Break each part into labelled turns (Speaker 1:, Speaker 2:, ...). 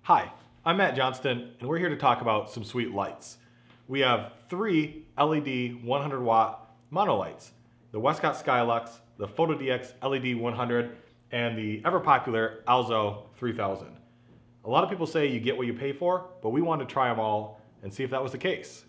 Speaker 1: Hi, I'm Matt Johnston, and we're here to talk about some sweet lights. We have three LED 100 watt monolights: the Westcott Skylux, the Fotodiox LED 100, and the ever popular Alzo 3000. A lot of people say you get what you pay for, but we wanted to try them all and see if that was the case.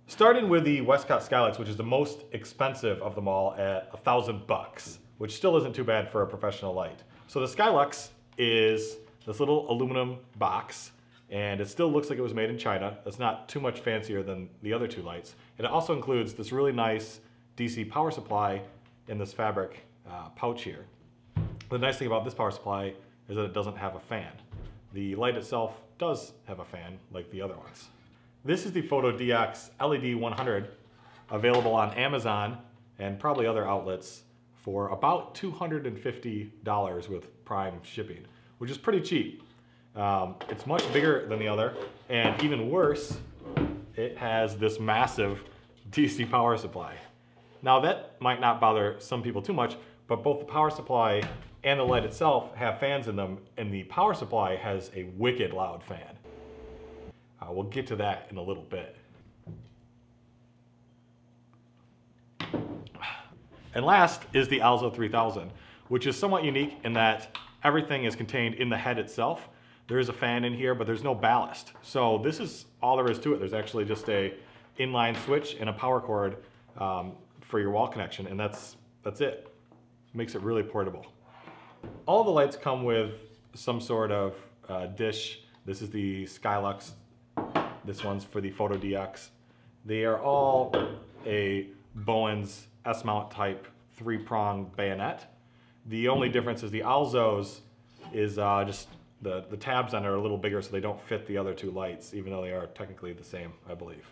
Speaker 1: Starting with the Westcott Skylux, which is the most expensive of them all at $1,000, which still isn't too bad for a professional light. So the Skylux is this little aluminum box, and it still looks like it was made in China. It's not too much fancier than the other two lights. And it also includes this really nice DC power supply in this fabric pouch here. The nice thing about this power supply is that it doesn't have a fan. The light itself does have a fan, like the other ones. This is the Fotodiox LED 100, available on Amazon and probably other outlets for about $250 with Prime shipping, which is pretty cheap. It's much bigger than the other, and even worse, it has this massive DC power supply. Now that might not bother some people too much, but both the power supply and the light itself have fans in them, and the power supply has a wicked loud fan. We'll get to that in a little bit. And last is the Alzo 3000, which is somewhat unique in that everything is contained in the head itself. There is a fan in here, but there's no ballast. So this is all there is to it. There's actually just a inline switch and a power cord for your wall connection, and that's it. Makes it really portable. All the lights come with some sort of dish. This is the Skylux. This one's for the Fotodiox. They are all a Bowens S-mount type 3-prong bayonet. The only difference is the Alzo's is just the tabs on it are a little bigger, so they don't fit the other two lights, even though they are technically the same, I believe.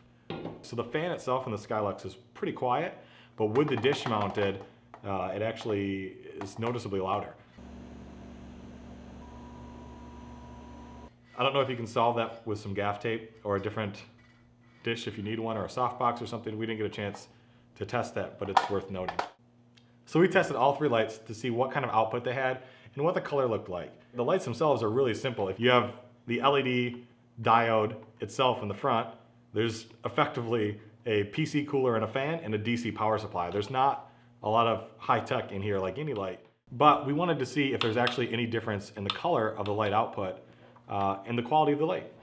Speaker 1: So the fan itself in the Skylux is pretty quiet, but with the dish mounted, it actually is noticeably louder. I don't know if you can solve that with some gaff tape or a different dish if you need one, or a softbox or something. We didn't get a chance to test that, but it's worth noting. So we tested all three lights to see what kind of output they had and what the color looked like. The lights themselves are really simple. If you have the LED diode itself in the front, there's effectively a PC cooler and a fan and a DC power supply. There's not a lot of high tech in here like any light, but we wanted to see if there's actually any difference in the color of the light output and the quality of the light.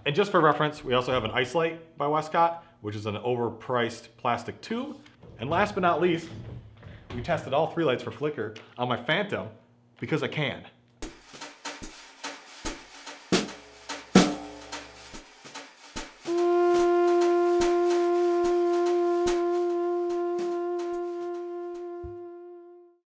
Speaker 1: And just for reference, we also have an ice light by Westcott, which is an overpriced plastic tube. And last but not least, we tested all three lights for flicker on my Phantom because I can.